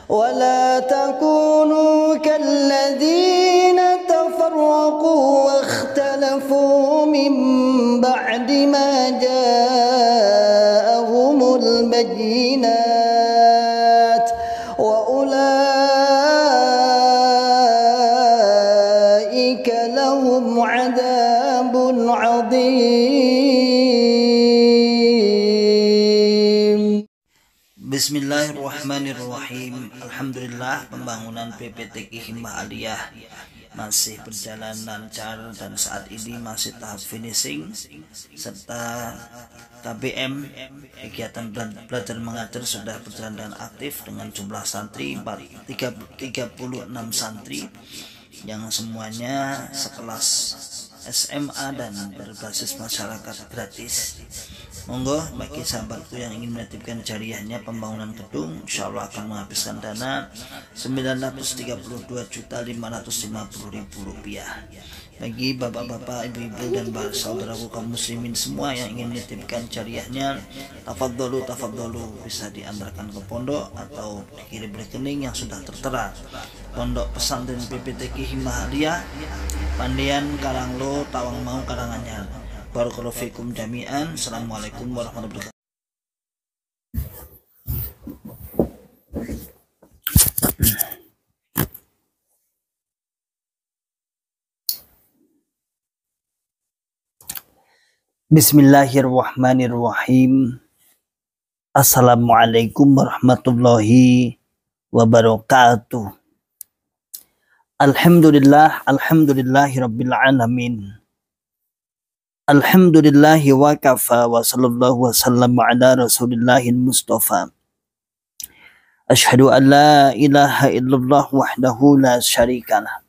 ولا تكونوا كالذين تفرقوا واختلفوا من بعد ما جاءهم البينات وأولئك لهم عذاب عظيم. Bismillahirrahmanirrahim. Alhamdulillah, pembangunan PPTQ Himmah Aliyah masih berjalan lancar dan saat ini masih tahap finishing, serta KBM kegiatan belajar mengajar sudah berjalan dengan aktif dengan jumlah santri 36 santri yang semuanya sekelas SMA dan berbasis masyarakat gratis. Monggo bagi sahabatku yang ingin menitipkan jariahnya pembangunan gedung, insya Allah akan menghabiskan dana Rp932.550.000. Bagi bapak-bapak, ibu-ibu dan saudaraku kaum muslimin semua yang ingin menitipkan jariahnya, tafadholu bisa diantarkan ke pondok atau dikirim rekening yang sudah tertera. Pondok Pesantren PPTQ Himmah Aliyah, Pandian Karanglo, Tawangmau, Karanganyar. Barakallahu fikum jami'an. Assalamualaikum warahmatullahi wabarakatuh. Bismillahirrahmanirrahim. Assalamualaikum warahmatullahi wabarakatuh. Alhamdulillahi rabbil alamin. Alhamdulillahi wa kafa wa sallallahu wa sallam ala rasulillahil mustafa. Ashhadu an la ilaha illallah wahdahu la syarikalah.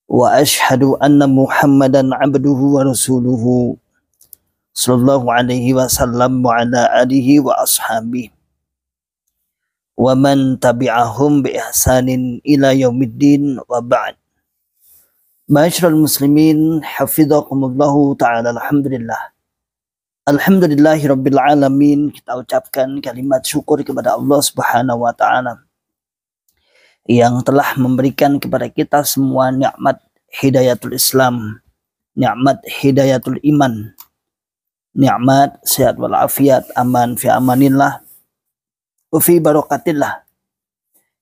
Wa ashhadu anna Muhammadan abduhu wa rasuluhu sallallahu alaihi wasallam wa ala alihi wa ashabihi wa man tabi'ahum bi ihsanin ila yaumiddin wa ba'd. Ma'asyiral muslimin, hafizakumullahu ta'ala. Alhamdulillahi rabbil alamin. Kita ucapkan kalimat syukur kepada Allah Subhanahu wa ta'ala yang telah memberikan kepada kita semua nikmat hidayatul Islam, nikmat hidayatul iman, nikmat sehat walafiat, aman fi amanillah wa fi barakatillah,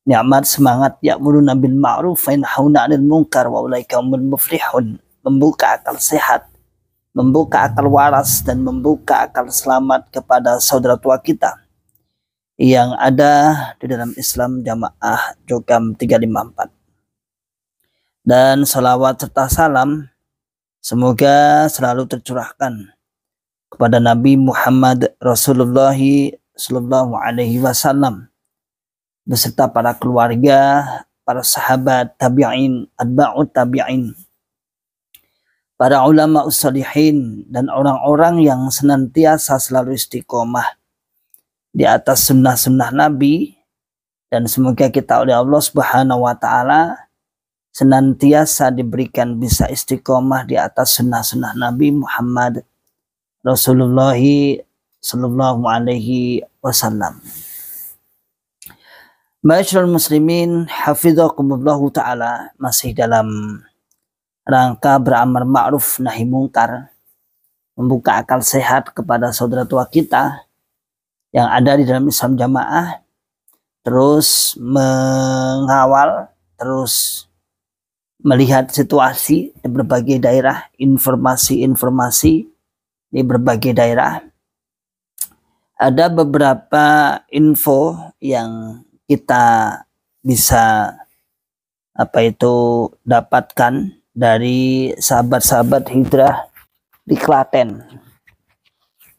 nikmat semangat ya'muruna bil ma'ruf wa yanhauna 'anil munkar wa ulaika humul muflihun, membuka akal sehat, membuka akal waras, dan membuka akal selamat kepada saudara tua kita yang ada di dalam Islam Jamaah Jogam 354. Dan salawat serta salam semoga selalu tercurahkan kepada Nabi Muhammad Rasulullah sallallahu alaihi wasallam beserta para keluarga, para sahabat, tabi'in, atba'ut tabi'in, para ulama ussalihin, dan orang-orang yang senantiasa selalu istiqomah di atas sunnah-sunnah Nabi. Dan semoga kita oleh Allah Subhanahu wa ta'ala senantiasa diberikan bisa istiqomah di atas sunnah-sunnah Nabi Muhammad Rasulullah sallallahu alaihi wasallam. Ma'asyiral muslimin, hafizakumullahu ta'ala, masih dalam rangka beramar ma'ruf nahi mungkar, membuka akal sehat kepada saudara tua kita yang ada di dalam Islam Jamaah, terus mengawal, terus melihat situasi di berbagai daerah, informasi-informasi di berbagai daerah. Ada beberapa info yang kita bisa dapatkan dari sahabat-sahabat hijrah di Klaten.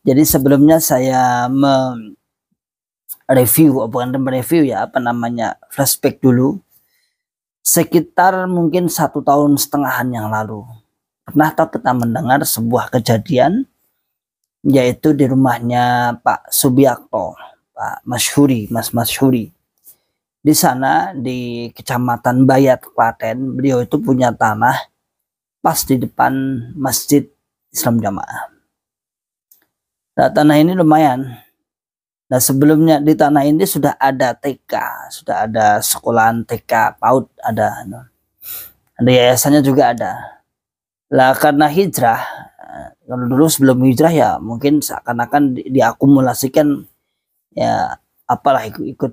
Jadi sebelumnya saya flashback dulu. Sekitar mungkin 1,5 tahun yang lalu, pernah kita mendengar sebuah kejadian, yaitu di rumahnya Pak Subiakto, Pak Masyhuri, Mas Masyhuri. Di sana di Kecamatan Bayat, Klaten, beliau itu punya tanah pas di depan Masjid Islam Jamaah. Nah, tanah ini lumayan Nah, sebelumnya di tanah ini sudah ada TK, sudah ada sekolahan TK PAUD, ada yayasannya juga ada. Lah karena hijrah, kalau dulu sebelum hijrah ya mungkin seakan-akan diakumulasikan ya apalah ikut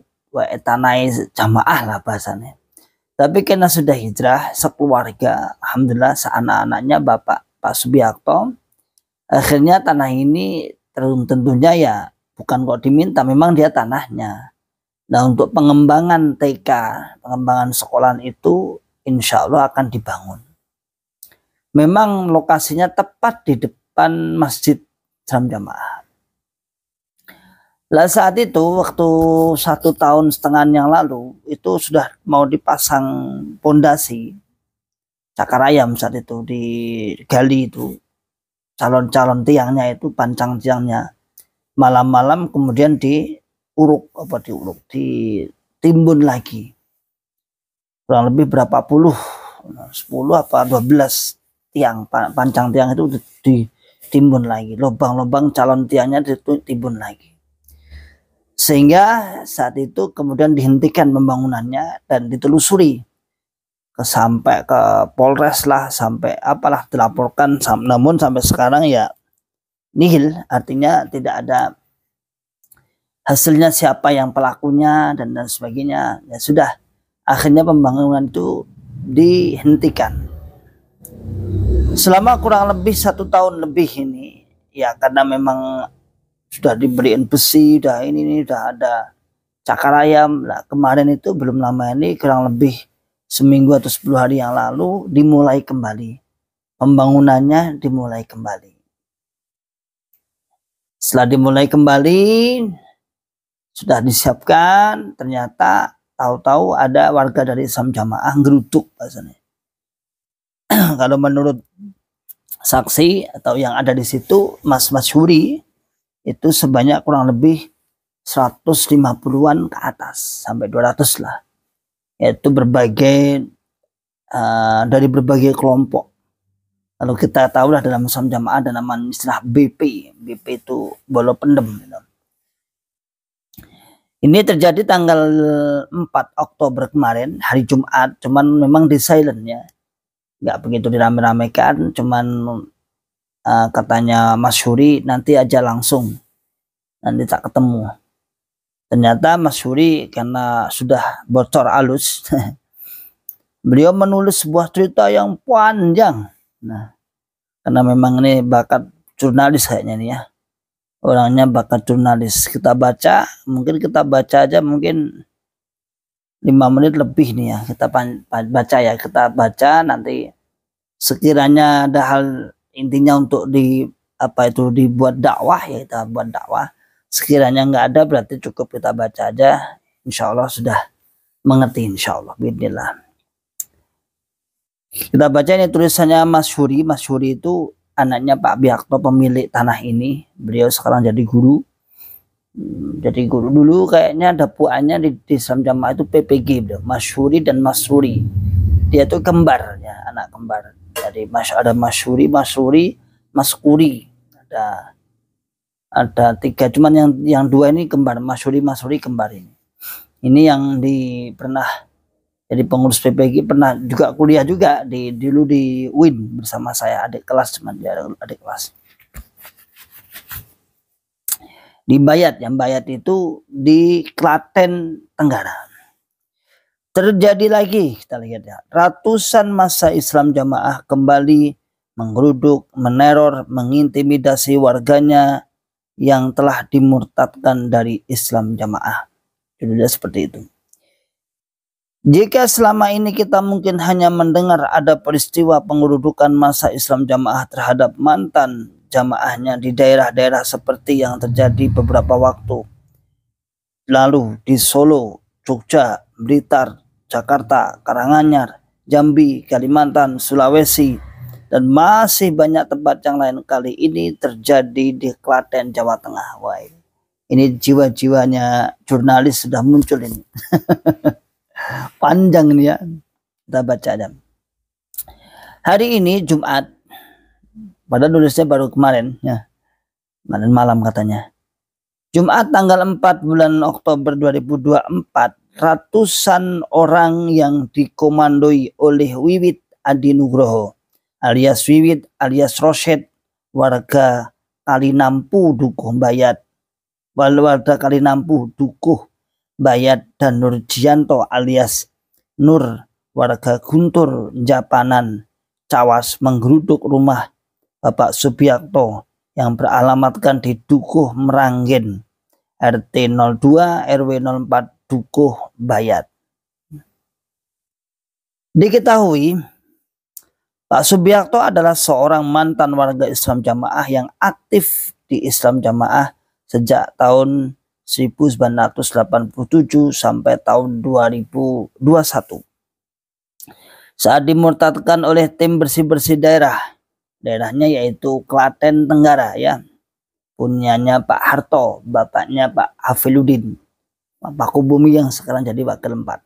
tanai jamaah lah bahasanya. Tapi karena sudah hijrah sekeluarga, alhamdulillah seanak-anaknya Bapak Pak Subiakto, akhirnya tanah ini tentunya ya bukan kok diminta, memang dia tanahnya. Nah, untuk pengembangan TK, pengembangan sekolahan itu insya Allah akan dibangun. Memang lokasinya tepat di depan Masjid Islam Jamaah. Lah saat itu waktu 1,5 tahun yang lalu itu sudah mau dipasang pondasi cakar ayam, saat itu digali itu calon-calon tiangnya, itu pancang tiangnya, malam-malam kemudian ditimbun lagi, kurang lebih berapa puluh, 10 apa 12 tiang pancang tiang itu ditimbun lagi, lubang-lubang calon tiangnya ditimbun lagi. Sehingga saat itu kemudian dihentikan pembangunannya dan ditelusuri sampai ke Polres lah, sampai apalah dilaporkan, namun sampai sekarang ya nihil, artinya tidak ada hasilnya siapa yang pelakunya dan sebagainya. Ya sudah, akhirnya pembangunan itu dihentikan selama kurang lebih 1 tahun lebih ini ya, karena memang sudah diberiin besi, udah ada cakar ayam. Nah, kemarin itu belum lama ini, kurang lebih seminggu atau 10 hari yang lalu dimulai kembali. Pembangunannya dimulai kembali. Setelah dimulai kembali, sudah disiapkan, ternyata tahu-tahu ada warga dari Islam Jamaah geruduk bahasanya. Kalau menurut saksi atau yang ada di situ, Mas Masyuri, itu sebanyak kurang lebih 150-an ke atas sampai 200 lah, yaitu berbagai dari berbagai kelompok. Lalu kita tahu lah dalam Islam Jamaah ada nama istilah BP itu bolo pendem gitu. Ini terjadi tanggal 4 Oktober kemarin, hari Jumat, cuman memang di silent ya, nggak begitu dirame-ramekan, cuman katanya Mas Syuri nanti aja langsung, nanti tak ketemu. Ternyata Mas Syuri karena sudah bocor halus beliau menulis sebuah cerita yang panjang. Nah, karena memang ini bakat jurnalis kayaknya nih ya, orangnya bakat jurnalis. Kita baca aja mungkin 5 menit lebih nih ya, kita baca nanti sekiranya ada hal intinya untuk dibuat dakwah ya, kita buat dakwah. Sekiranya nggak ada berarti cukup kita baca aja, insya Allah sudah mengerti, insya Allah bismillah. Kita baca ini tulisannya Mas Syuri. Mas Syuri itu anaknya Pak Biakto, pemilik tanah ini. Beliau sekarang jadi guru. Jadi guru dulu kayaknya dapuannya di Islam Jamaah itu PPG, beliau Mas Syuri dan Mas Suri. Dia itu kembar ya, anak kembar. Jadi ada Mas Syuri, Mas Kuri. Ada 3, cuman yang 2 ini kembar, Mas Suri kembar ini. Ini yang pernah jadi pengurus PPG, pernah juga kuliah juga dulu di UIN bersama saya, adik kelas, cuman dia adik kelas. Di Bayat, yang Bayat itu di Klaten Tenggara. Terjadi lagi, kita lihat ya, ratusan massa Islam Jamaah kembali menggeruduk, meneror, mengintimidasi warganya yang telah dimurtadkan dari Islam Jamaah. Judulnya seperti itu. Jika selama ini kita mungkin hanya mendengar ada peristiwa pengerudukan massa Islam Jamaah terhadap mantan jamaahnya di daerah-daerah seperti yang terjadi beberapa waktu lalu di Solo, Jogja, Blitar, Jakarta, Karanganyar, Jambi, Kalimantan, Sulawesi, dan masih banyak tempat yang lain, kali ini terjadi di Klaten, Jawa Tengah. Wah, ini jiwa-jiwanya jurnalis sudah muncul ini. Panjang ini ya, kita baca aja. Hari ini Jumat, pada nulisnya baru kemarin ya, kemarin malam katanya. Jumat tanggal 4 bulan Oktober 2024, ratusan orang yang dikomandoi oleh Wiwit Adi Nugroho alias Wiwit alias Rosyid, warga Kalinampu Dukuh Bayat, warga Kalinampu Dukuh Bayat, dan Nurjianto alias Nur, warga Guntur Japanan Cawas, menggeruduk rumah Bapak Subiakto yang beralamatkan di Dukuh Meranggen, RT 02 RW 04 Dukuh Bayat. Diketahui Pak Subiakto adalah seorang mantan warga Islam Jamaah yang aktif di Islam Jamaah sejak tahun 1987 sampai tahun 2021. Saat dimurtadkan oleh tim bersih-bersih daerahnya yaitu Klaten Tenggara ya, punyanya Pak Harto, bapaknya Pak Hafiluddin, Pak Kubumi yang sekarang jadi wakil 4.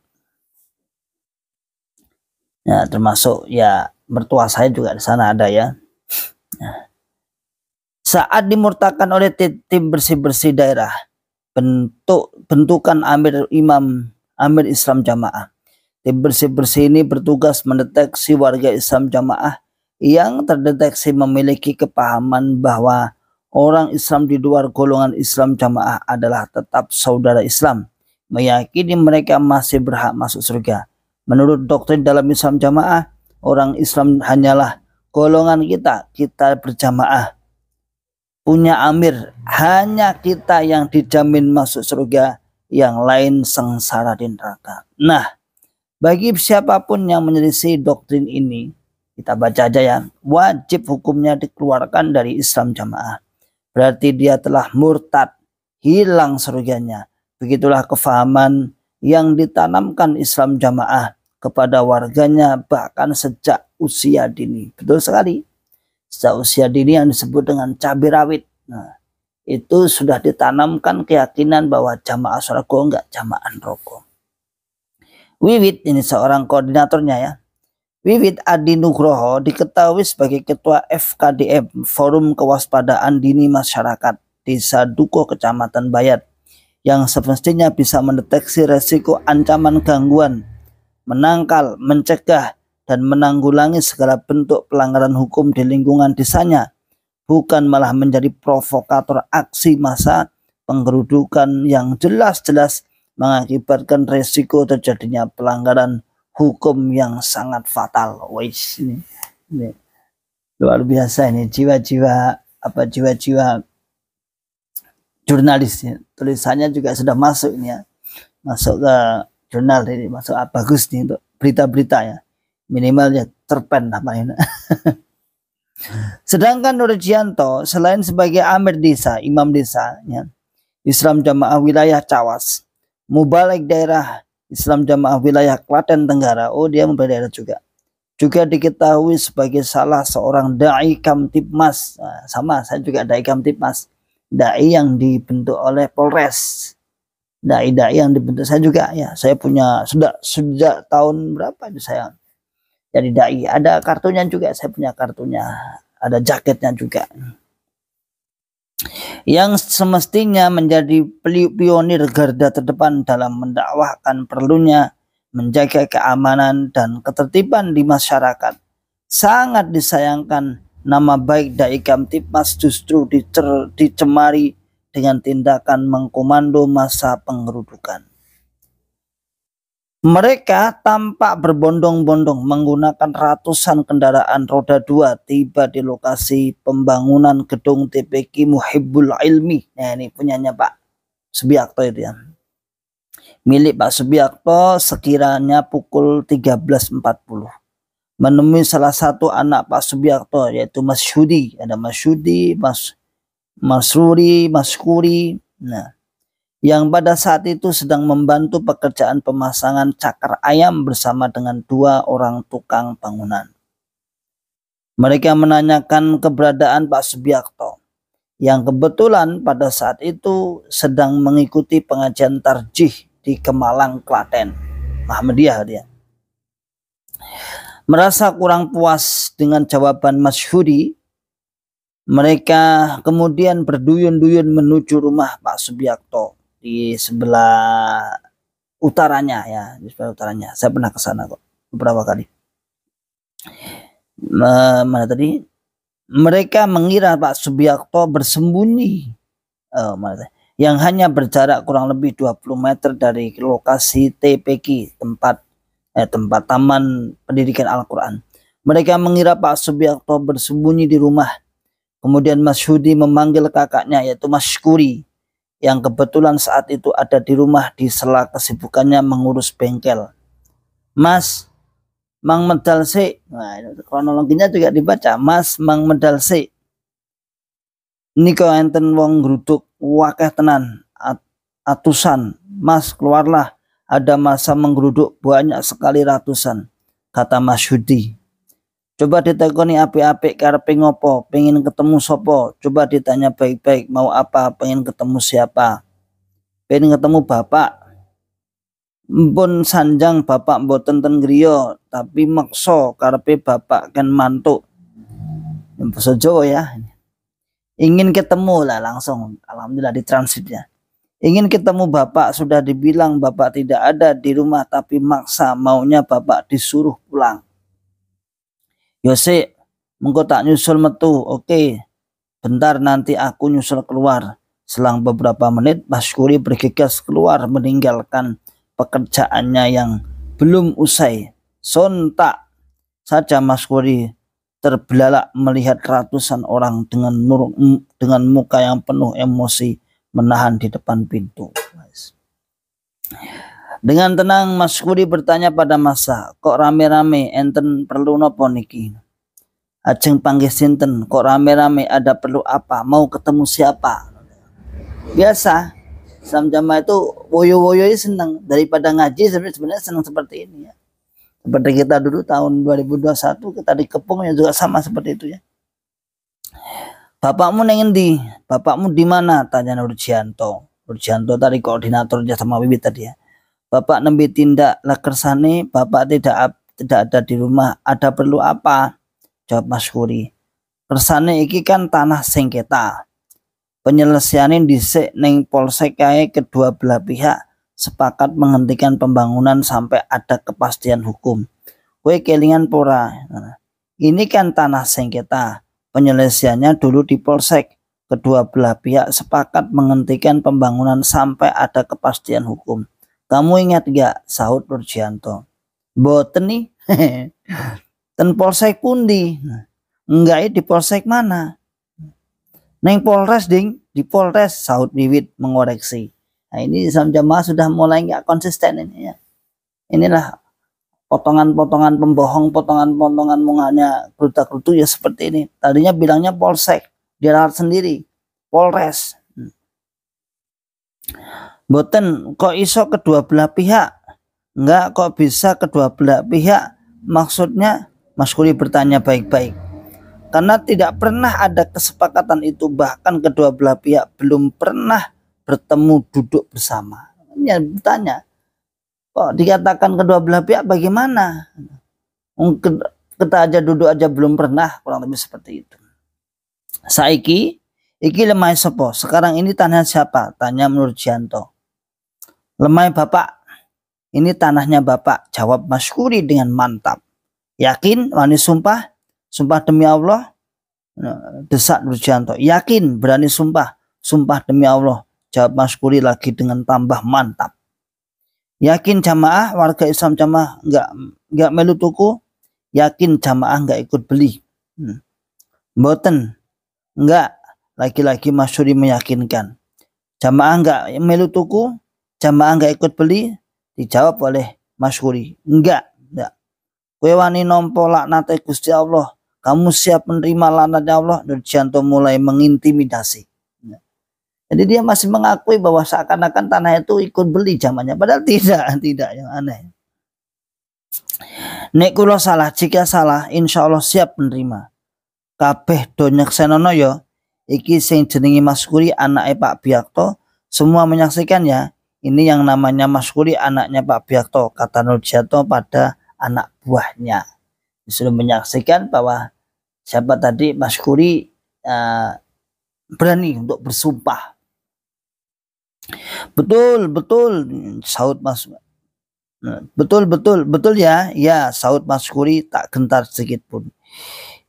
Ya, termasuk ya mertua saya juga di sana ada ya. Nah, saat dimurtadkan oleh tim bersih-bersih daerah, bentukan Amir Islam Jamaah, tim bersih-bersih ini bertugas mendeteksi warga Islam Jamaah yang terdeteksi memiliki kepahaman bahwa orang Islam di luar golongan Islam Jamaah adalah tetap saudara Islam, meyakini mereka masih berhak masuk surga. Menurut doktrin dalam Islam Jamaah, orang Islam hanyalah golongan kita berjamaah. Punya amir, hanya kita yang dijamin masuk surga, yang lain sengsara di neraka. Nah, bagi siapapun yang menyelisih doktrin ini, kita baca aja ya, wajib hukumnya dikeluarkan dari Islam Jamaah. Berarti dia telah murtad, hilang surganya. Begitulah kefahaman yang ditanamkan Islam Jamaah kepada warganya bahkan sejak usia dini. Betul sekali. Sejak usia dini yang disebut dengan cabai rawit. Nah, itu sudah ditanamkan keyakinan bahwa jamaah surga enggak jamaah rokok. Wiwit ini seorang koordinatornya ya. Wiwit Adi Nugroho diketahui sebagai Ketua FKDM Forum Kewaspadaan Dini Masyarakat Desa Dukuh Kecamatan Bayat, yang semestinya bisa mendeteksi resiko ancaman gangguan, menangkal, mencegah, dan menanggulangi segala bentuk pelanggaran hukum di lingkungan desanya, bukan malah menjadi provokator aksi massa penggerudukan yang jelas-jelas mengakibatkan resiko terjadinya pelanggaran hukum yang sangat fatal. Wais, ini luar biasa ini jiwa-jiwa jurnalis ya. Tulisannya juga sudah masuk ini ya, masuk ke jurnal ini, masuk bagus nih untuk berita-berita ya, minimal ya terpen apa ini. Sedangkan Nurjianto selain sebagai amir desa, imam desa ya, Islam Jamaah wilayah Cawas, mubalik daerah Islam Jamaah wilayah Klaten Tenggara, oh dia daerah juga diketahui sebagai salah seorang dai Kamtibmas. Nah, sama saya juga dai Kamtibmas, dai yang dibentuk oleh Polres, dai yang dibentuk saya juga ya. Saya punya sejak tahun berapa itu saya jadi dai, ada kartunya juga, saya punya kartunya, ada jaketnya juga, yang semestinya menjadi pionir garda terdepan dalam mendakwahkan perlunya menjaga keamanan dan ketertiban di masyarakat. Sangat disayangkan nama baik dai Kamtibmas justru dicemari dengan tindakan mengkomando massa penggerudukan. Mereka tampak berbondong-bondong menggunakan ratusan kendaraan roda 2 tiba di lokasi pembangunan gedung TPQ Muhibbul Ilmi. Nah, ini punyanya Pak Subiakto itu ya. Milik Pak Subiakto sekiranya pukul 13.40. Menemui salah satu anak Pak Subiakto yaitu Mas Syudi. Ada Mas Syudi, Mas Ruri, Mas Kuri. Nah, yang pada saat itu sedang membantu pekerjaan pemasangan cakar ayam bersama dengan 2 orang tukang bangunan. Mereka menanyakan keberadaan Pak Subiakto, yang kebetulan pada saat itu sedang mengikuti pengajian tarjih di Kemalang, Klaten, Muhammadiyah dia. Merasa kurang puas dengan jawaban Mas Hudi, Mereka kemudian berduyun-duyun menuju rumah Pak Subiakto di sebelah utaranya ya, di sebelah utaranya. Saya pernah ke sana kok beberapa kali. Mana tadi? Mereka mengira Pak Subiakto bersembunyi yang hanya berjarak kurang lebih 20 meter dari lokasi TPQ, tempat Taman Pendidikan Al-Quran. Mereka mengira Pak Subiakto bersembunyi di rumah. Kemudian Mas Hudi memanggil kakaknya yaitu Mas Syukuri yang kebetulan saat itu ada di rumah di sela kesibukannya mengurus bengkel. Mas, Mang Medal sik. Nah, kronologinya juga dibaca. Mas, Mang Medal sik. Niko enten wong gruduk wakeh tenan atusan. Mas, keluarlah. Ada masa menggeruduk banyak sekali ratusan, kata Mas Hudi. Coba ditekoni apik-apik karepe ngopo, pengen ketemu sopo, coba ditanya baik-baik mau apa, pengen ketemu siapa. Pengen ketemu bapak. Mpun sanjang bapak mboten ten griya, tapi maksa karepe bapak kan mantuk. Basa Jawa ya. Ingin ketemu lah langsung, alhamdulillah ditransit ya. Ingin ketemu bapak, sudah dibilang bapak tidak ada di rumah tapi maksa maunya bapak disuruh pulang. Yose, mengko tak nyusul metu. Oke, bentar nanti aku nyusul keluar. Selang beberapa menit Mas Syukuri bergegas keluar meninggalkan pekerjaannya yang belum usai. Sontak saja Mas Syukuri terbelalak melihat ratusan orang dengan muka yang penuh emosi menahan di depan pintu. Dengan tenang Mas Syukuri bertanya pada masa, kok rame-rame, enten perlu nopo niki? Ajeng panggih sinten, kok rame-rame, ada perlu apa, mau ketemu siapa? Biasa, Islam Jamaah itu woyo-woyo senang, daripada ngaji sebenarnya senang seperti ini ya. Seperti kita dulu tahun 2021 kita dikepung ya juga sama seperti itu ya. Bapakmu neng endi? Bapakmu di mana? Tanya Nurjianto. Nurjianto tadi koordinator Jasa Wiwit tadi ya. Bapak nembe tindak lah kersane, bapak tidak ada di rumah. Ada perlu apa? Jawab Mas Syukuri. Kersane iki kan tanah sengketa. Penyelesaianin dhisik ning polsek kae kedua belah pihak sepakat menghentikan pembangunan sampai ada kepastian hukum. Kowe kelingan pora. Ini kan tanah sengketa. Penyelesaiannya dulu di polsek. Kedua belah pihak sepakat menghentikan pembangunan sampai ada kepastian hukum. Kamu ingat gak? Sahut Nurjianto. Boten nih. Ten polsek pundi? Enggak, di polsek mana? Neng Polres ding, di Polres, sahut Wiwit mengoreksi. Nah ini Islam Jamaah sudah mulai nggak konsisten ini ya. Inilah potongan-potongan pembohong, potongan-potongan munganya kerutu ya seperti ini. Tadinya bilangnya Polsek, dia ralat sendiri, Polres. Boten, kok iso kedua belah pihak? Enggak, kok bisa kedua belah pihak? Maksudnya, Mas Syukuri bertanya baik-baik. Karena tidak pernah ada kesepakatan itu, bahkan kedua belah pihak belum pernah bertemu duduk bersama. Dia bertanya, kok dikatakan kedua belah pihak bagaimana? Kita aja duduk aja belum pernah, kurang lebih seperti itu. Saiki, iki lemah sopo. Sekarang ini tanah siapa? Tanya Nurjianto. Lemah bapak. Ini tanahnya bapak, jawab Mas Syukuri dengan mantap. Yakin? Wani sumpah? Sumpah demi Allah, desak Nurjianto. Yakin, berani sumpah. Sumpah demi Allah, jawab Mas Syukuri lagi dengan tambah mantap. Yakin jamaah warga Islam Jamaah enggak melu tuku? Yakin jamaah enggak ikut beli? Mboten. Enggak. Lagi-lagi Mas Syukuri meyakinkan. Jamaah enggak melu tuku? Jamaah enggak ikut beli? Dijawab oleh Mas Syukuri. Enggak. Kowe wani nampa laknate Gusti Allah. Kamu siap menerima laknatnya Allah? Nurjianto mulai mengintimidasi. Jadi dia masih mengakui bahwa seakan-akan tanah itu ikut beli zamannya. Padahal tidak yang aneh. Nek kula salah, jika salah, insya Allah siap menerima. Kabeh do nyeksenono ya. Iki sing jenengi Mas Syukuri anaknya Pak Biakto. Semua menyaksikan ya. Ini yang namanya Mas Syukuri anaknya Pak Biakto. Kata Nurjianto pada anak buahnya. Disuruh menyaksikan bahwa siapa tadi Mas Syukuri berani untuk bersumpah. Betul, saut Mas. Betul ya. Ya, saut Mas Kuri tak gentar sedikit pun.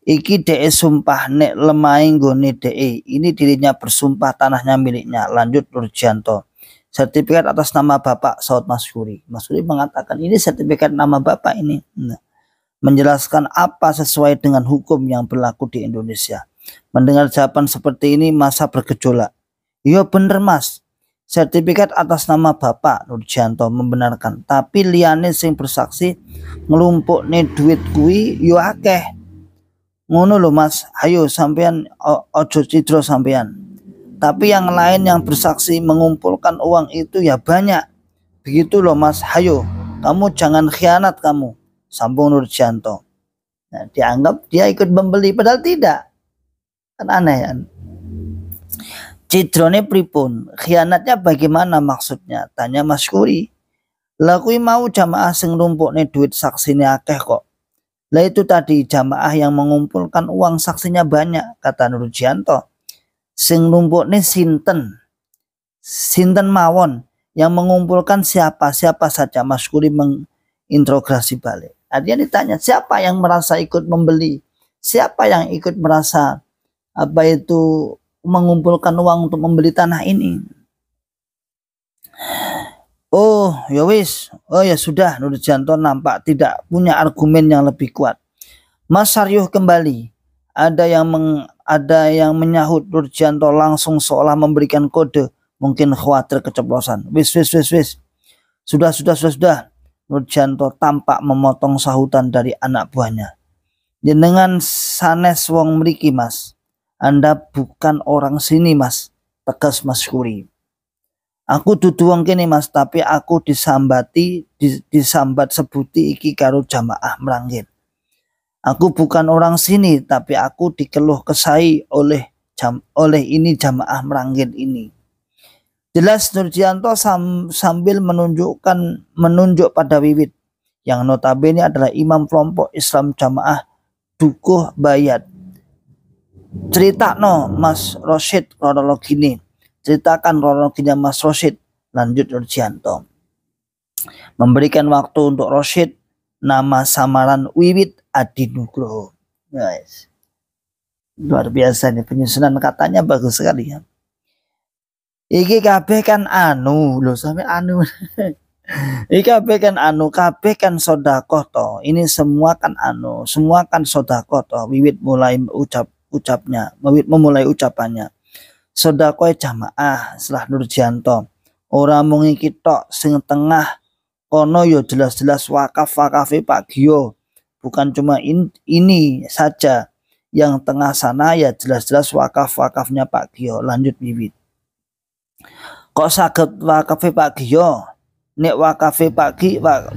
Iki DE sumpah nek lemai nggone DE. Ini dirinya bersumpah tanahnya miliknya. Lanjut Nurjanto. Sertifikat atas nama Bapak, saut Mas Kuri. Mas Kuri mengatakan ini sertifikat nama Bapak ini. Menjelaskan apa sesuai dengan hukum yang berlaku di Indonesia. Mendengar jawaban seperti ini masa bergejolak. Iya bener Mas. Sertifikat atas nama Bapak, Nurjanto membenarkan. Tapi liyane sing bersaksi ngelumpukne duit kuwi yo akeh. Ngono lho Mas. Ayo sampean ojo cidro sampean. Tapi yang lain yang bersaksi mengumpulkan uang itu ya banyak. Begitu loh Mas. Hayo, kamu jangan khianat kamu. Sambung Nurjanto. Nah, dianggap dia ikut membeli padahal tidak. Kan aneh kan. Cidrone pripun? Khianatnya bagaimana maksudnya? Tanya Mas Kuri. Lah kuwi mau jamaah sing numpukne duit saksine akeh kok. Lah itu tadi jamaah yang mengumpulkan uang saksinya banyak, kata Nurjanto. Sing numpukne sinten mawon, yang mengumpulkan siapa saja. Mas Kuri menginterogasi balik. Artinya ditanya siapa yang merasa ikut membeli, siapa yang ikut merasa mengumpulkan uang untuk membeli tanah ini. Oh ya wis, oh ya sudah. Nurjanto nampak tidak punya argumen yang lebih kuat. Mas Saryuh kembali. Ada yang menyahut. Nurjanto langsung seolah memberikan kode, mungkin khawatir keceplosan. Wis. Sudah. Nurjanto tampak memotong sahutan dari anak buahnya. Jenengan sanes wong mriki Mas. Anda bukan orang sini Mas, tegas Mas Kuri. Aku dudu wong kene Mas, tapi aku disambat sebuti iki karo jamaah Meranggen. Aku bukan orang sini, tapi aku dikeluh kesai oleh ini jamaah Meranggen ini. Jelas Nurjanto sambil menunjuk pada Wiwit, yang notabene adalah imam kelompok Islam jamaah Dukuh Bayat. Cerita Mas Rosyid kronologine. Ceritakan kronologinya Mas Rosyid, lanjut Nurjanto. Memberikan waktu untuk Rosyid, nama samaran Wiwit Adi Nugroho. Guys, luar biasa nih, penyusunan katanya bagus sekali ya. Iki kabeh kan sampai iki kabeh kan sedekah to. Ini semua kan sedekah to. Wiwit memulai ucapannya. Sedekah jamaah setelah Nurjanto. Ora mung iki tok sing tengah kono yo jelas-jelas wakafe Pak Gio. Bukan cuma ini saja, yang tengah sana ya jelas-jelas wakafnya Pak Gio. Lanjut Wiwit. Kok saged wakafe Pak Gio? Nek wakafe Pak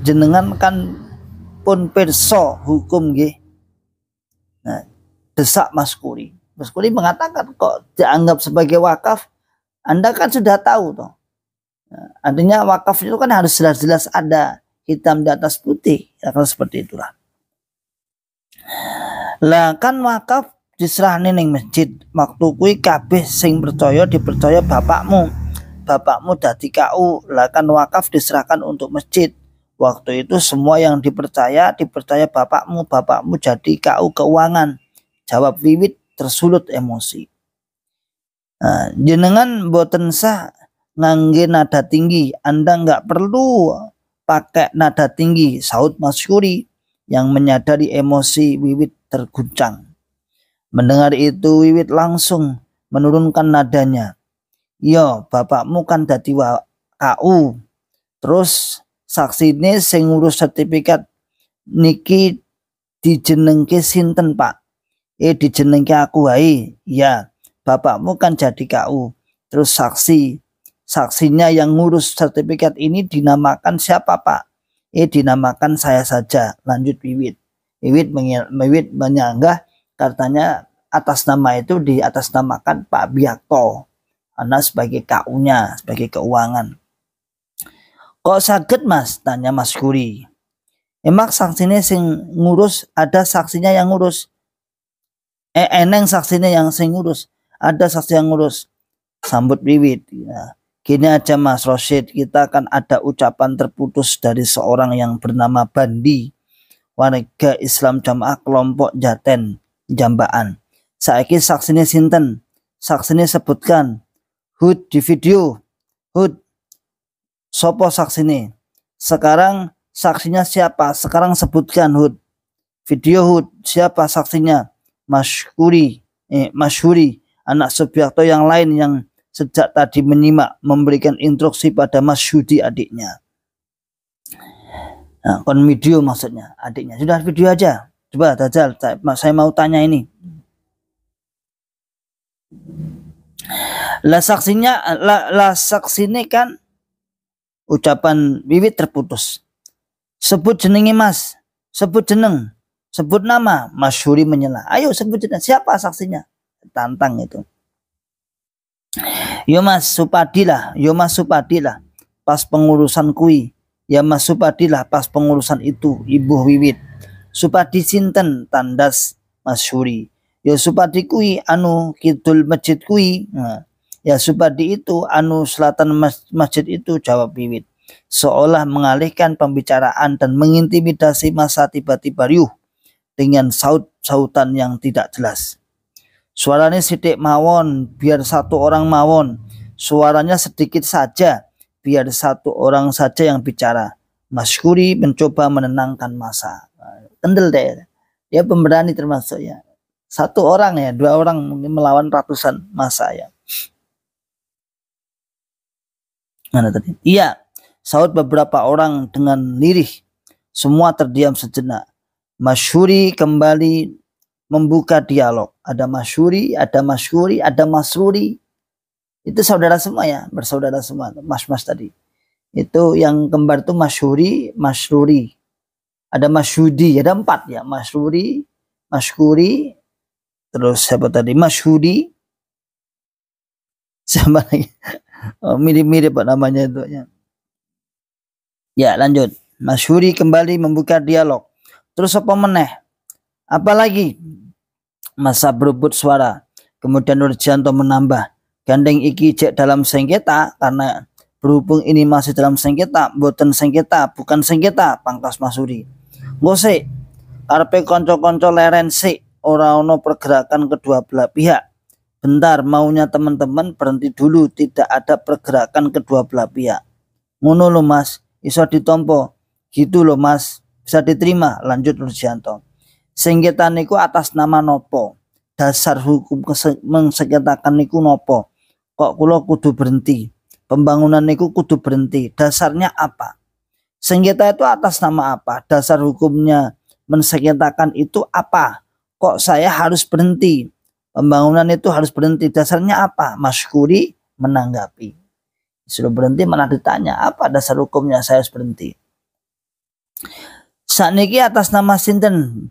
jenengan kan pun pirsa hukum nggih. Nah, desak Mas Kuri. Mas Kuri mengatakan kok dianggap sebagai wakaf, Anda kan sudah tahu toh. Nah, artinya wakaf itu kan harus jelas-jelas ada hitam di atas putih. Ya, kalau seperti itulah. Lah kan wakaf diserahne ning masjid. Waktu kuwi kabeh sing percaya dipercaya bapakmu dadi KU. Lah kan wakaf diserahkan untuk masjid. Waktu itu semua yang dipercaya bapakmu jadi KU keuangan. Jawab Wiwit tersulut emosi. Nah, jenengan boten sah ngangge nada tinggi. Anda nggak perlu pakai nada tinggi, saut Mas Kuri yang menyadari emosi Wiwit terguncang. Mendengar itu Wiwit langsung menurunkan nadanya. Yo, bapakmu kan dadi KU. Terus saksine sing ngurus sertifikat niki dijenengke sinten Pak? Dijenengke aku wae. Ya, bapakmu kan jadi KU. Terus saksinya yang ngurus sertifikat ini dinamakan siapa Pak? Dinamakan saya saja. Lanjut Wiwit. Wiwit menyanggah katanya atas nama itu diatasnamakan Pak Biakto. Karena sebagai KU-nya, sebagai keuangan. Kok saged Mas? Tanya Mas Kuri. Emang saksinya sing ngurus, ada saksinya yang ngurus. eneng saksinya yang sing ngurus, ada saksi yang ngurus. Sambut wiwit. Ya. Gini aja Mas Rosyid, kita kan ada ucapan terputus dari seorang yang bernama Bandi, warga Islam Jamaah kelompok Jaten Jambaan. Saiki saksinya sinten? Saksinya sebutkan. Hud di video. Hud. Sopo saksinya? Sekarang saksinya siapa? Sekarang sebutkan Hud. Video Hud. Siapa saksinya? Masyhuri. Anak Subiakto yang lain yang sejak tadi menyimak memberikan instruksi pada Mas Yudi adiknya. Nah, kon video maksudnya adiknya. Sudah video aja. Coba Dajjal, saya mau tanya ini. Lah saksinya kan ucapan wiwit terputus. Sebut jenenge Mas, sebut jeneng, sebut nama. Masyhuri menyela. Ayo sebut jeneng. Siapa saksinya? Tantang itu. Yo Mas Supadi lah, pas pengurusan kui. Ya Mas Supadi lah pas pengurusan itu, Ibu Wiwit. Supadi sinten? Tandas Masyhuri. Ya Supadi kui anu kidul masjid kui. Nah, ya Supadi itu anu selatan masjid itu, jawab Wiwit. Seolah mengalihkan pembicaraan dan mengintimidasi masa tiba-tiba riuh dengan sautan yang tidak jelas. Suaranya sidik mawon, biar satu orang mawon. Suaranya sedikit saja, biar satu orang saja yang bicara. Masyhuri mencoba menenangkan massa. Kendel deh, dia pemberani termasuk ya. Satu orang ya, dua orang mungkin melawan ratusan massa ya. Mana tadi? Iya, saut beberapa orang dengan lirih. Semua terdiam sejenak. Masyhuri kembali membuka dialog. Ada Masyhuri, ada Masyhuri, ada Masruri. Itu saudara semua ya, bersaudara semua. Mas-mas tadi. Itu yang kembar itu Masyhuri, Masruri. Ada Masyhudi, ada 4 ya. Masruri, Masyhuri, terus siapa tadi? Masyhudi. Siapa lagi? Oh, mirip-mirip namanya itu ya. Ya, lanjut. Masyhuri kembali membuka dialog. Terus apa meneh? Apalagi? Masa berebut suara. Kemudian Nurjanto menambah, gandeng iki cek dalam sengketa, karena berhubung ini masih dalam sengketa, boten sengketa, bukan sengketa, pangkas Masyhuri. Ngosek, karepe konco-konco leren sik, ora ono pergerakan kedua belah pihak. Bentar, maunya teman-teman berhenti dulu, tidak ada pergerakan kedua belah pihak. Ngono lo Mas, iso ditompo. Gitu lo Mas, bisa diterima, lanjut Nurjanto. Sengketa niku atas nama nopo? Dasar hukum mensengketakan niku nopo? Kok kula kudu berhenti? Pembangunan niku kudu berhenti. Dasarnya apa? Sengketa itu atas nama apa? Dasar hukumnya mensengketakan itu apa? Kok saya harus berhenti? Pembangunan itu harus berhenti. Dasarnya apa? Masyhuri menanggapi. Sudah berhenti malah ditanya, apa dasar hukumnya saya harus berhenti? Sakniki atas nama sinten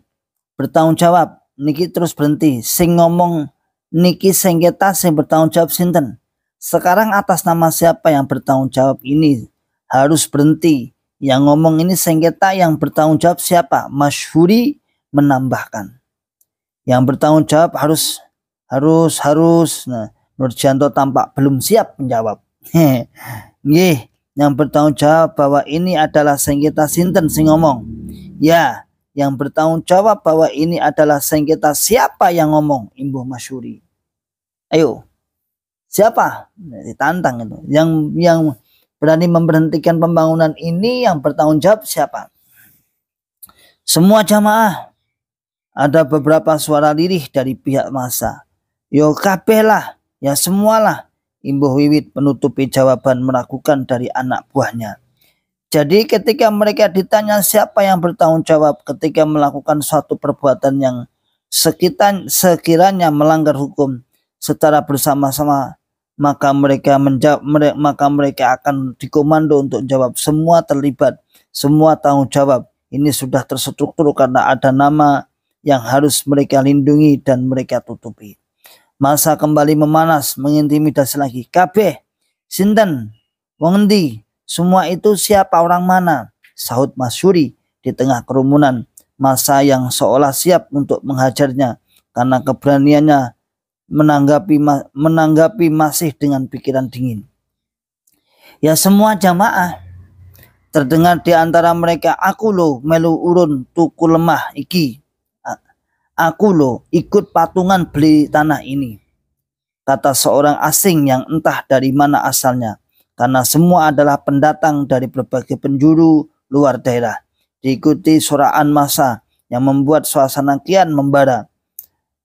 bertanggung jawab, niki terus berhenti. Sing ngomong niki sengketa sing bertanggung jawab sinten? Sekarang atas nama siapa yang bertanggung jawab ini harus berhenti? Yang ngomong ini sengketa, yang bertanggung jawab siapa? Masyhuri menambahkan. Yang bertanggung jawab harus. Nah, Nurjanto tampak belum siap menjawab. Nggih, yang bertanggung jawab bahwa ini adalah sengketa sinten sing ngomong? Ya, yang bertanggung jawab bahwa ini adalah sengketa siapa yang ngomong? Imbuh Masyhuri. Ayo, siapa? Ditantang itu. Yang berani memberhentikan pembangunan ini, yang bertanggung jawab siapa? Semua jamaah. Ada beberapa suara lirih dari pihak massa. Yo kabeh lah, ya semualah. Imbuh Wiwit menutupi jawaban meragukan dari anak buahnya. Jadi ketika mereka ditanya siapa yang bertanggung jawab ketika melakukan suatu perbuatan yang sekiranya melanggar hukum secara bersama-sama, maka mereka akan dikomando untuk jawab. Semua terlibat, semua tanggung jawab. Ini sudah terstruktur karena ada nama yang harus mereka lindungi dan mereka tutupi. Masa kembali memanas, mengintimidasi lagi. Kabeh, sinten, wong endi? Semua itu siapa, orang mana? Sahut Masyhuri di tengah kerumunan massa yang seolah siap untuk menghajarnya karena keberaniannya menanggapi masih dengan pikiran dingin. Ya semua jamaah terdengar di antara mereka, aku lo melu urun tuku lemah iki. Aku lo ikut patungan beli tanah ini, kata seorang asing yang entah dari mana asalnya, karena semua adalah pendatang dari berbagai penjuru luar daerah. Diikuti soraan massa yang membuat suasana kian membara.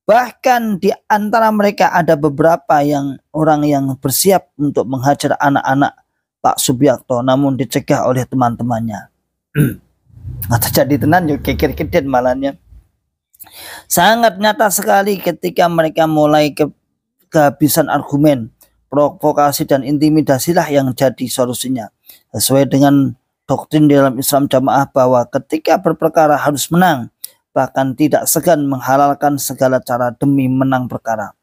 Bahkan di antara mereka ada beberapa orang yang bersiap untuk menghajar anak-anak Pak Subiakto, namun dicegah oleh teman-temannya. Atau jadi tenan yo kekir-keden malahnya. Sangat nyata sekali ketika mereka mulai kehabisan argumen, provokasi dan intimidasilah yang jadi solusinya. Sesuai dengan doktrin dalam Islam jamaah bahwa ketika berperkara harus menang, bahkan tidak segan menghalalkan segala cara demi menang perkara.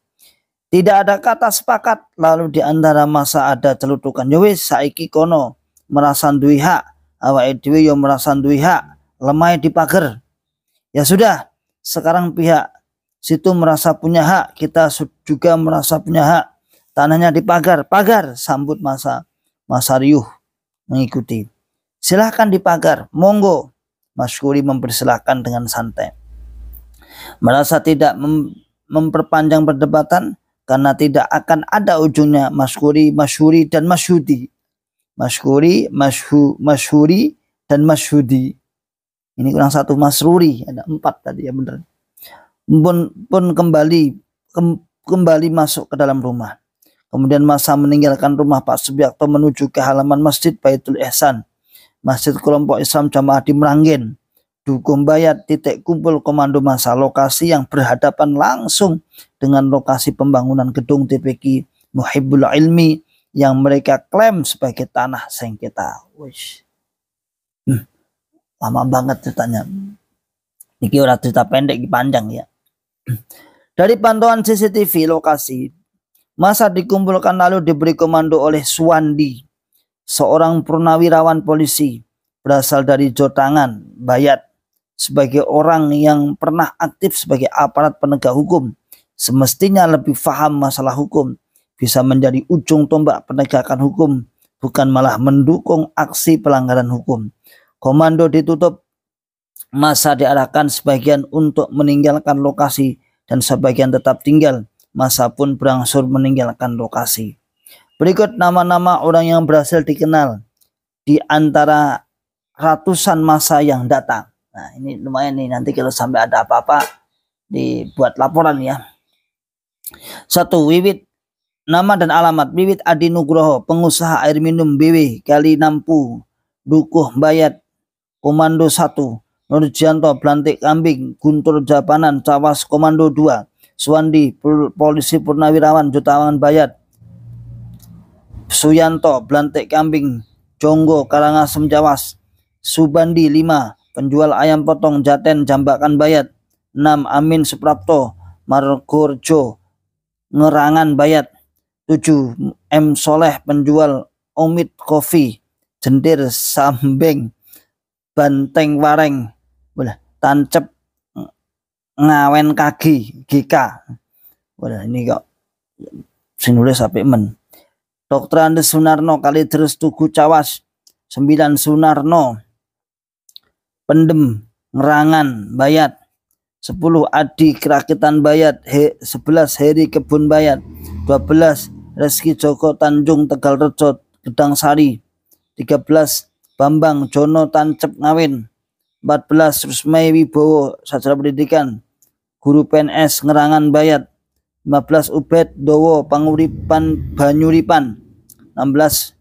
Tidak ada kata sepakat, lalu di antara masa ada celutukan, yowis saiki kono merasa duwe hak, awake dhewe yo merasa duwe hak, lemah dipager. Ya sudah, sekarang pihak situ merasa punya hak, kita juga merasa punya hak. Tanahnya dipagar, pagar, sambut masa riuh mengikuti. Silahkan dipagar, monggo. Masyhuri mempersilahkan dengan santai. Merasa tidak memperpanjang perdebatan karena tidak akan ada ujungnya. Masyhuri dan masyhudi. Masyhuri dan masyhudi. Ini kurang satu, masruri, ada 4 tadi ya benar. Pun kembali masuk ke dalam rumah. Kemudian masa meninggalkan rumah Pak Subiakto menuju ke halaman Masjid Baitul Ihsan, masjid kelompok Islam Jamaah di Meranggen. Dukung Bayat, titik kumpul komando massa, lokasi yang berhadapan langsung dengan lokasi pembangunan gedung TPQ Muhibbul Ilmi yang mereka klaim sebagai tanah sengketa. Lama banget ceritanya. Ini ora cerita pendek, panjang ya. Dari pantauan CCTV lokasi, massa dikumpulkan lalu diberi komando oleh Suwandi, seorang purnawirawan polisi berasal dari Jotangan, Bayat, sebagai orang yang pernah aktif sebagai aparat penegak hukum. Semestinya lebih paham masalah hukum, bisa menjadi ujung tombak penegakan hukum, bukan malah mendukung aksi pelanggaran hukum. Komando ditutup, massa diarahkan sebagian untuk meninggalkan lokasi dan sebagian tetap tinggal. Massa pun berangsur meninggalkan lokasi. Berikut nama-nama orang yang berhasil dikenal di antara ratusan massa yang datang. Nah ini lumayan nih, nanti kalau sampai ada apa-apa dibuat laporan ya. 1. Wiwit. Nama dan alamat: Wiwit Adi Nugroho, pengusaha air minum BW Kali Nampu, Dukuh Bayat. Komando 1. Nurjianto, Blantik Kambing, Guntur Japanan, Cawas. Komando 2. Suwandi, polisi purnawirawan, Jotangan Bayat. Suyanto, Blantik Kambing, Jonggo, Karangasem Cawas. Subandi 5, penjual ayam potong, Jaten, Jambakan Bayat. 6. Amin Suprapto, Margorjo, Ngerangan Bayat. 7. M Soleh, penjual omit kopi, Jendir Sambeng, Banteng Wareng, Tancep Ngawen Kagi, GK. Ini kok sinulis sampai men. Dr. Andes Sunarno, Kalideres Tugu Cawas. 9. Sunarno, Pendem Ngerangan Bayat. 10. Adi Kerakitan Bayat. 11. Heri Kebun Bayat. 12. Reski Joko Tanjung Tegal Rejo Gedang Sari. 13. Bambang Jono Tancep Ngawin. 14. Rusmai Wibowo, Sarjana Pendidikan, Guru PNS Ngerangan Bayat. 15. Ubed Dowo, Panguripan Banyuripan. 16.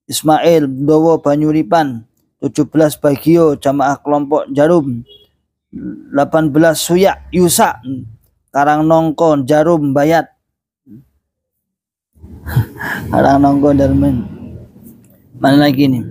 Ismail Dowo, Banyuripan. 17. Bagio, Jamaah Kelompok Jarum. 18. Suyak Yusa, Karangnongko Jarum Bayat. Karangnongko Darmen. Mana lagi nih?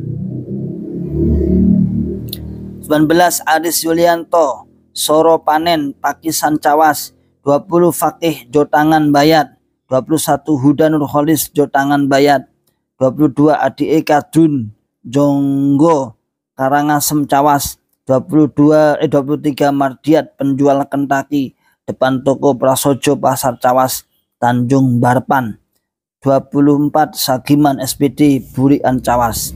19. Aris Yulianto, Soro Panen, Pakisan Cawas. 20. Fakih Jotangan Bayat. 21. Huda Nurholis, Jotangan Bayat. 22. Adi Eka Dun, Jonggo, Karangasem Cawas. 23. Mardiat, penjual Kentaki, depan toko Prasojo Pasar Cawas Tanjung Barpan. 24 Sagiman SPD Burian Cawas.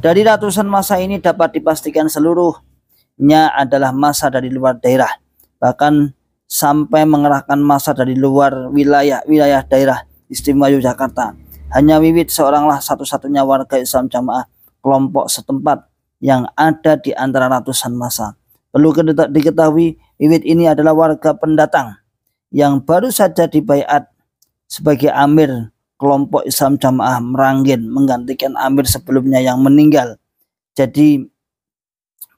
Dari ratusan massa ini dapat dipastikan seluruhnya adalah massa dari luar daerah, bahkan sampai mengerahkan massa dari luar wilayah daerah istimewa Yogyakarta. Hanya Wiwit seoranglah satu-satunya warga Islam Jamaah kelompok setempat yang ada di antara ratusan massa. Perlu diketahui, Wiwit ini adalah warga pendatang yang baru saja dibaiat sebagai amir kelompok Islam Jamaah Meranggen, menggantikan amir sebelumnya yang meninggal. Jadi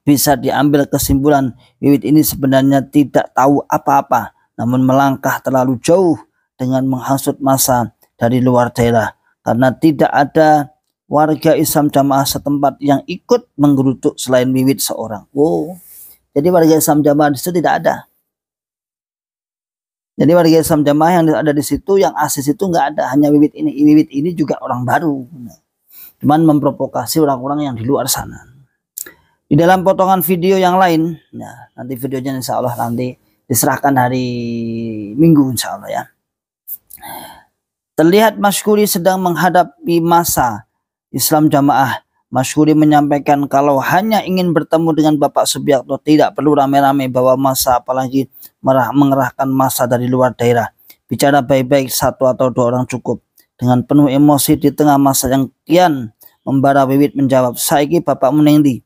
bisa diambil kesimpulan Wiwit ini sebenarnya tidak tahu apa-apa, namun melangkah terlalu jauh dengan menghasut massa dari luar daerah, karena tidak ada warga Islam Jamaah setempat yang ikut menggeruduk selain Wiwit seorang. Wow. Jadi warga Islam Jamaah di situ tidak ada. Jadi warga Islam Jamaah yang ada di situ, yang asis itu nggak ada, hanya Wiwit ini. Wiwit ini juga orang baru, cuman memprovokasi orang-orang yang di luar sana. Di dalam potongan video yang lain, nah nanti videonya insya Allah nanti diserahkan hari Minggu insya Allah ya. Terlihat Masyhuri sedang menghadapi massa Islam Jamaah. Masyhuri menyampaikan kalau hanya ingin bertemu dengan Bapak Subiakto tidak perlu rame-rame bawa massa, apalagi mengerahkan massa dari luar daerah. Bicara baik-baik satu atau dua orang cukup. Dengan penuh emosi di tengah massa yang kian membara, Wiwit menjawab, "Saiki bapakmu nengdi.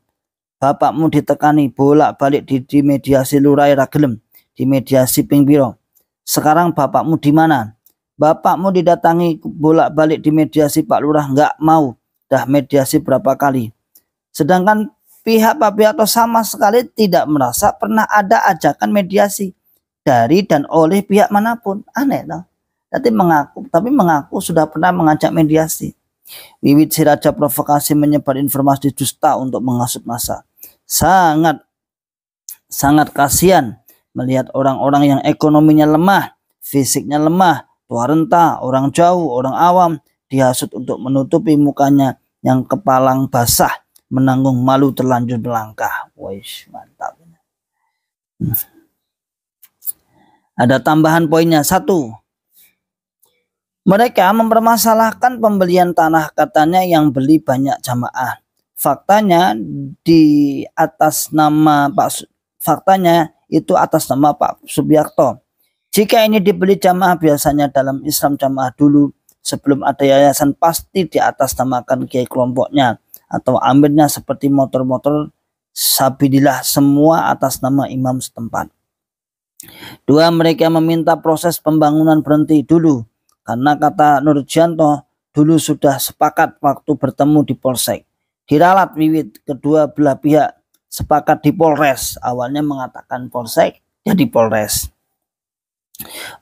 Bapakmu ditekani bolak-balik di mediasi lurai ragelem, di mediasi ping piro. Sekarang bapakmu di mana? Bapakmu didatangi bolak-balik di mediasi Pak Lurah, nggak mau. Dah mediasi berapa kali. Sedangkan pihak Pak Biakto sama sekali tidak merasa pernah ada ajakan mediasi dari dan oleh pihak manapun." Aneh toh. Tapi mengaku sudah pernah mengajak mediasi. Wiwit si raja provokasi menyebar informasi dusta untuk menghasut massa. Sangat kasihan melihat orang-orang yang ekonominya lemah, fisiknya lemah, tua renta, orang jauh, orang awam dihasut untuk menutupi mukanya yang kepalang basah, menanggung malu terlanjur melangkah. Wais, mantap. Ada tambahan poinnya. 1. Mereka mempermasalahkan pembelian tanah, katanya yang beli banyak jamaah. Faktanya itu atas nama Pak Subiakto. Jika ini dibeli jamaah, biasanya dalam Islam Jamaah dulu sebelum ada yayasan pasti di atas namakan kiai kelompoknya atau amirnya, seperti motor-motor sabilillah, semua atas nama imam setempat. 2. Mereka meminta proses pembangunan berhenti dulu karena kata Nurjanto dulu sudah sepakat waktu bertemu di Polsek. Diralat Wiwit, kedua belah pihak sepakat di Polres. Awalnya mengatakan Polsek, jadi Polres.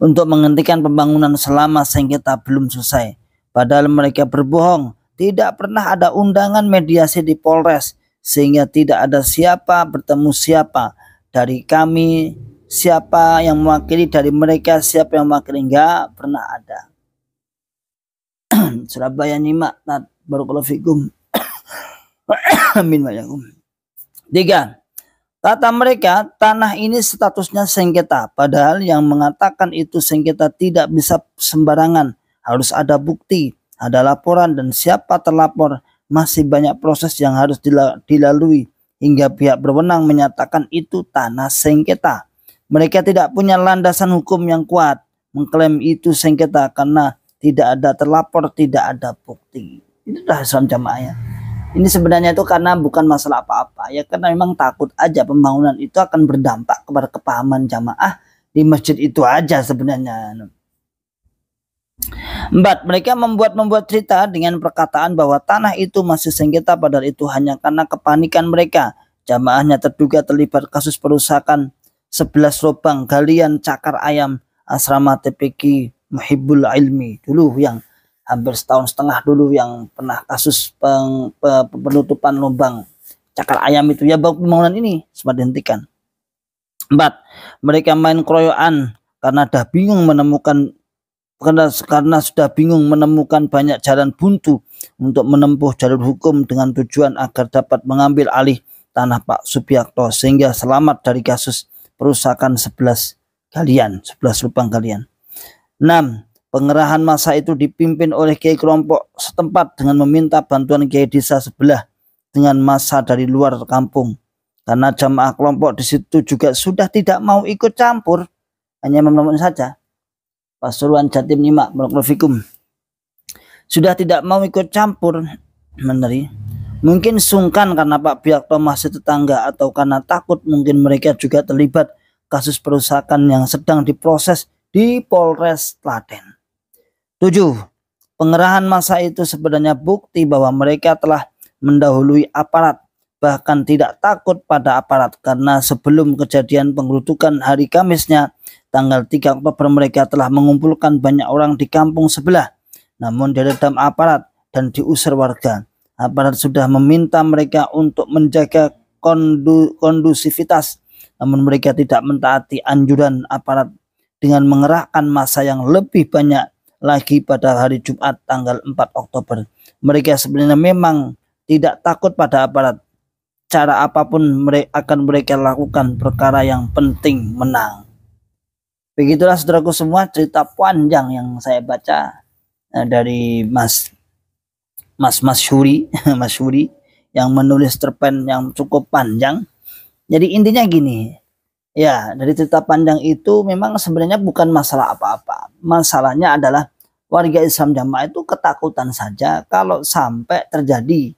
Untuk menghentikan pembangunan selama sengketa belum selesai. Padahal mereka berbohong. Tidak pernah ada undangan mediasi di Polres, sehingga tidak ada siapa bertemu siapa. Dari kami, siapa yang mewakili, dari mereka siapa yang mewakili, enggak pernah ada. Surabaya nyimak, barakallahu fikum. Amin wa yakum. 3. Kata mereka, tanah ini statusnya sengketa, padahal yang mengatakan itu sengketa tidak bisa sembarangan, harus ada bukti, ada laporan, dan siapa terlapor. Masih banyak proses yang harus dilalui hingga pihak berwenang menyatakan itu tanah sengketa. Mereka tidak punya landasan hukum yang kuat mengklaim itu sengketa karena tidak ada terlapor, tidak ada bukti. Itu dah Islam Jamaah ya. Ini sebenarnya itu karena bukan masalah apa-apa ya, karena memang takut aja pembangunan itu akan berdampak kepada kepahaman jamaah di masjid itu aja sebenarnya. 4. Mereka membuat cerita dengan perkataan bahwa tanah itu masih sengketa, padahal itu hanya karena kepanikan mereka. Jamaahnya terduga terlibat kasus perusakan 11 lubang galian cakar ayam asrama TPQ Muhibbul Ilmi dulu, yang hampir setahun setengah dulu yang pernah kasus penutupan lubang cakar ayam itu ya, pembangunan ini sempat dihentikan. 4. Mereka main keroyokan karena sudah bingung menemukan banyak jalan buntu untuk menempuh jalur hukum dengan tujuan agar dapat mengambil alih tanah Pak Subiakto sehingga selamat dari kasus perusakan 11 kalian, 11 lubang kalian. 6. Pengerahan massa itu dipimpin oleh kiai kelompok setempat dengan meminta bantuan kiai desa sebelah dengan massa dari luar kampung. Karena jamaah kelompok di situ juga sudah tidak mau ikut campur, hanya menolong saja. Pasuruan Jatim 5, Barakallahu sudah tidak mau ikut campur meneri. Mungkin sungkan karena Pak Biakto masih tetangga atau karena takut mungkin mereka juga terlibat kasus perusakan yang sedang diproses di Polres Klaten. 7. Pengerahan massa itu sebenarnya bukti bahwa mereka telah mendahului aparat, bahkan tidak takut pada aparat karena sebelum kejadian penggerudukan hari Kamisnya tanggal 3 Oktober mereka telah mengumpulkan banyak orang di kampung sebelah, namun diredam aparat dan diusir warga. Aparat sudah meminta mereka untuk menjaga kondusivitas, namun mereka tidak mentaati anjuran aparat dengan mengerahkan massa yang lebih banyak lagi pada hari Jumat tanggal 4 Oktober. Mereka sebenarnya memang tidak takut pada aparat. Cara apapun akan mereka lakukan, perkara yang penting menang. Begitulah saudaraku semua cerita panjang yang saya baca dari Mas Syuri yang menulis cerpen yang cukup panjang. Jadi intinya gini, ya dari cerita panjang itu memang sebenarnya bukan masalah apa-apa. Masalahnya adalah warga Islam Jamaah itu ketakutan saja kalau sampai terjadi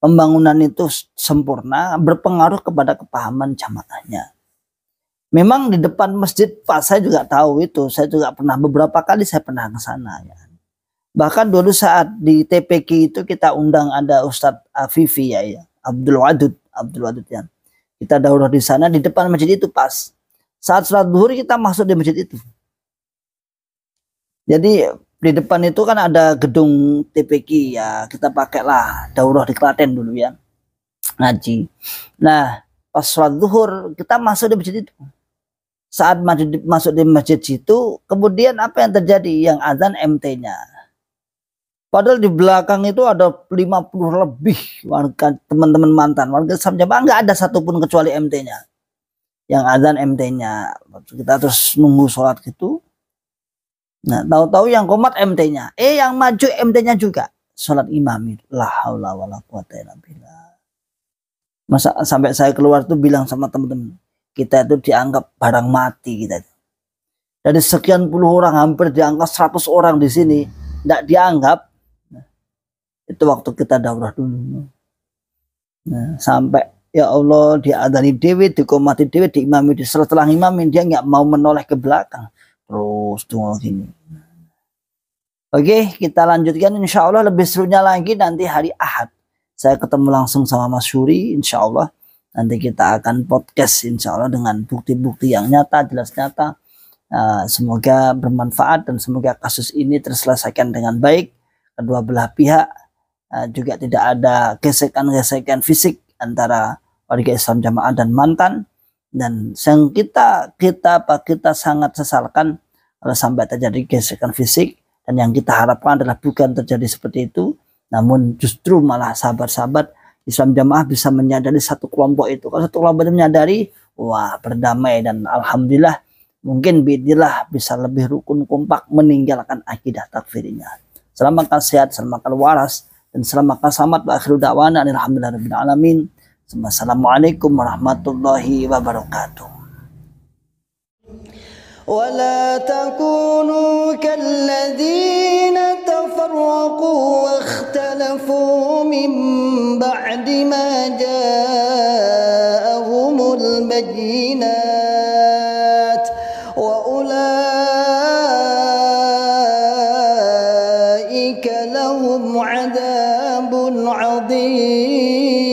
pembangunan itu sempurna berpengaruh kepada kepahaman jamaahnya. Memang di depan masjid Pak, saya juga tahu itu, saya juga pernah beberapa kali saya pernah ke sana ya. Bahkan dulu saat di TPQ itu kita undang ada Ustadz Afifi ya, Abdul Wadud ya. Kita daurah di sana di depan masjid itu pas. Saat sholat zuhur kita masuk di masjid itu. Jadi di depan itu kan ada gedung TPQ ya, kita pakailah daurah di Klaten dulu ya. Ngaji. Nah, pas sholat zuhur kita masuk di masjid itu. Saat masuk di masjid situ, kemudian apa yang terjadi? Yang azan MT-nya. Padahal di belakang itu ada 50 lebih warga, teman-teman mantan warga Islam Jamaah, nggak ada satupun kecuali MT-nya. Yang azan MT-nya. Kita terus nunggu sholat gitu. Nah, tahu-tahu yang komat MT-nya. Yang maju MT-nya juga. Sholat imam itu. La haula wala quwata illa billah. Masa sampai saya keluar tuh bilang sama teman-teman, kita itu dianggap barang mati kita. Dari sekian puluh orang, hampir dianggap 100 orang di sini, tidak dianggap. Itu waktu kita daurah dulu. Nah, sampai ya Allah diadani dewi, dikomati dewi, diimami, setelah imamin dia nggak mau menoleh ke belakang, terus tunggu gini. Oke, kita lanjutkan insya Allah lebih serunya lagi nanti hari Ahad. Saya ketemu langsung sama Mas Syuri, insya Allah. Nanti kita akan podcast insya Allah dengan bukti-bukti yang nyata, jelas nyata. Semoga bermanfaat dan semoga kasus ini terselesaikan dengan baik. Kedua belah pihak juga tidak ada gesekan-gesekan fisik antara warga Islam Jamaah dan mantan. Dan yang kita sangat sesalkan kalau sampai terjadi gesekan fisik, dan yang kita harapkan adalah bukan terjadi seperti itu, namun justru malah sahabat-sahabat Islam Jamaah bisa menyadari satu kelompok itu. Kalau satu kelompok itu menyadari, wah berdamai dan alhamdulillah mungkin bidilah bisa lebih rukun kompak meninggalkan akidah takfirnya. Selamat sehat, selamat waras, dan selamat selamat wa akhiru da'wana alhamdulillahirabbil alamin. Wassalamualaikum warahmatullahi wabarakatuh. ولا تكونوا كالذين تفرقوا واختلفوا من بعد ما جاءهم البينات وأولئك لهم عذاب عظيم.